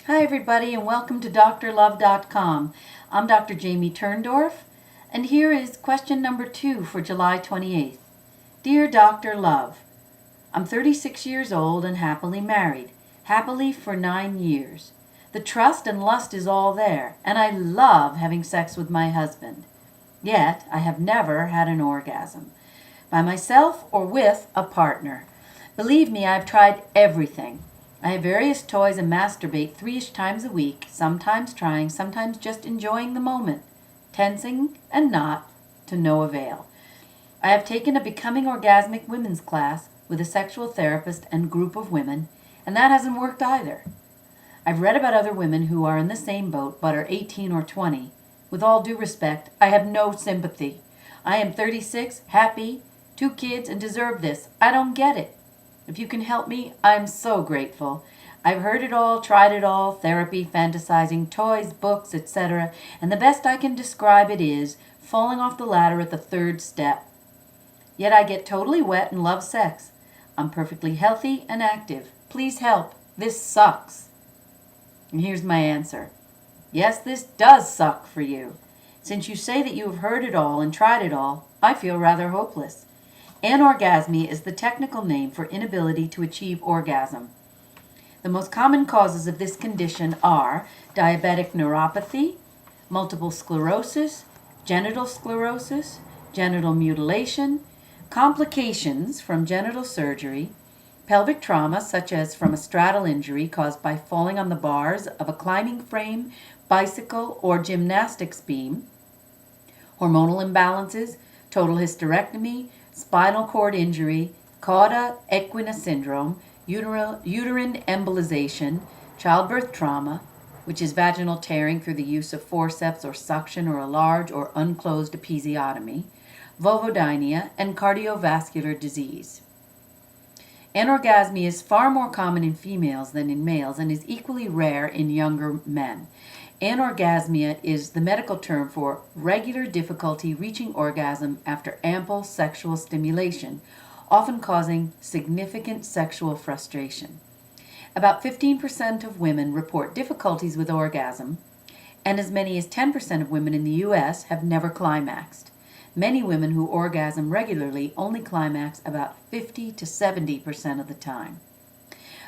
Hi, everybody, and welcome to drlove.com. I'm Dr. Jamie Turndorf, and here is question number 2 for July 28th. Dear Dr. Love, I'm 36 years old and happily married, happily for 9 years. The trust and lust is all there, and I love having sex with my husband. Yet, I have never had an orgasm, by myself or with a partner. Believe me, I've tried everything. I have various toys and masturbate 3-ish times a week, sometimes trying, sometimes just enjoying the moment, tensing and not, to no avail. I have taken a Becoming Orgasmic women's class with a sexual therapist and group of women, and that hasn't worked either. I've read about other women who are in the same boat but are 18 or 20. With all due respect, I have no sympathy. I am 36, happy, 2 kids, and deserve this. I don't get it. If you can help me, I'm so grateful. I've heard it all, tried it all, therapy, fantasizing, toys, books, etc., and the best I can describe it is falling off the ladder at the 3rd step. Yet I get totally wet and love sex. I'm perfectly healthy and active. Please help. This sucks. And here's my answer. Yes, this does suck for you. Since you say that you have heard it all and tried it all, I feel rather hopeless. Anorgasmia is the technical name for inability to achieve orgasm. The most common causes of this condition are diabetic neuropathy, multiple sclerosis, genital mutilation, complications from genital surgery, pelvic trauma such as from a straddle injury caused by falling on the bars of a climbing frame, bicycle, or gymnastics beam, hormonal imbalances, total hysterectomy, spinal cord injury, cauda equina syndrome, uterine embolization, childbirth trauma, which is vaginal tearing through the use of forceps or suction or a large or unclosed episiotomy, vulvodynia, and cardiovascular disease. Anorgasmia is far more common in females than in males and is equally rare in younger men. Anorgasmia is the medical term for regular difficulty reaching orgasm after ample sexual stimulation, often causing significant sexual frustration. About 15% of women report difficulties with orgasm, and as many as 10% of women in the U.S. have never climaxed. Many women who orgasm regularly only climax about 50 to 70% of the time.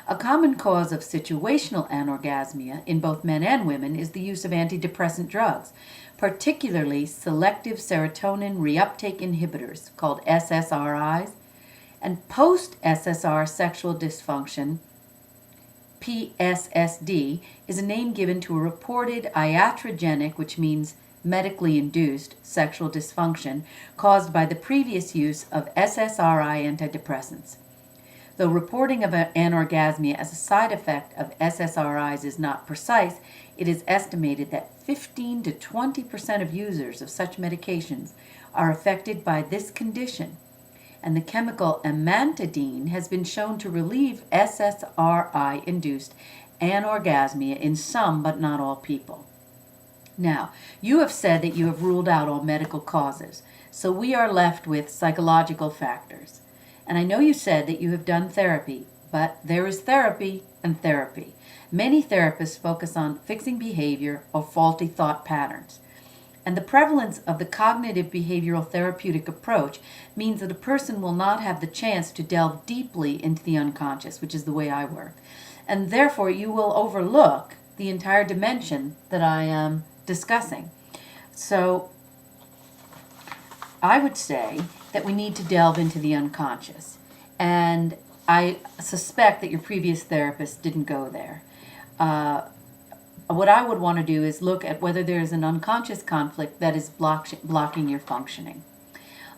A common cause of situational anorgasmia in both men and women is the use of antidepressant drugs, particularly selective serotonin reuptake inhibitors, called SSRIs, and post-SSR sexual dysfunction, PSSD, is a name given to a reported iatrogenic, which means medically induced, sexual dysfunction caused by the previous use of SSRI antidepressants. Though reporting of anorgasmia as a side effect of SSRIs is not precise, it is estimated that 15 to 20% of users of such medications are affected by this condition, and the chemical amantadine has been shown to relieve SSRI-induced anorgasmia in some but not all people. Now, you have said that you have ruled out all medical causes, so we are left with psychological factors. And I know you said that you have done therapy, but there is therapy and therapy. Many therapists focus on fixing behavior or faulty thought patterns. And the prevalence of the cognitive behavioral therapeutic approach means that a person will not have the chance to delve deeply into the unconscious, which is the way I work. And therefore, you will overlook the entire dimension that I am discussing. So, I would say that we need to delve into the unconscious. And I suspect that your previous therapist didn't go there. What I would want to do is look at whether there is an unconscious conflict that is blocking your functioning.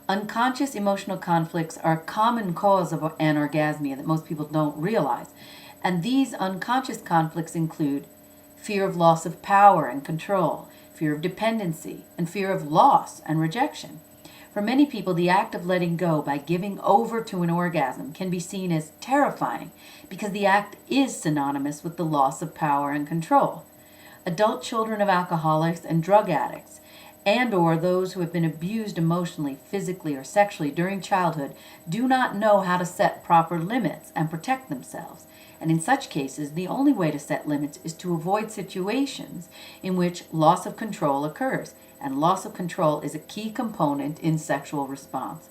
Unconscious emotional conflicts are a common cause of anorgasmia that most people don't realize. And these unconscious conflicts include fear of loss of power and control, fear of dependency, and fear of loss and rejection. For many people, the act of letting go by giving over to an orgasm can be seen as terrifying because the act is synonymous with the loss of power and control. Adult children of alcoholics and drug addicts and or those who have been abused emotionally, physically, or sexually during childhood do not know how to set proper limits and protect themselves. And in such cases, the only way to set limits is to avoid situations in which loss of control occurs, and loss of control is a key component in sexual response.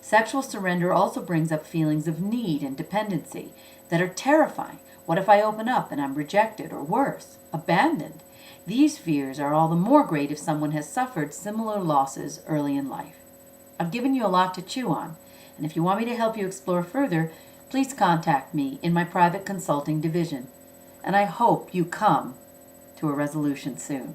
Sexual surrender also brings up feelings of need and dependency that are terrifying. What if I open up and I'm rejected, or worse, abandoned? These fears are all the more great if someone has suffered similar losses early in life. I've given you a lot to chew on, and if you want me to help you explore further, please contact me in my private consulting division. And I hope you come to a resolution soon.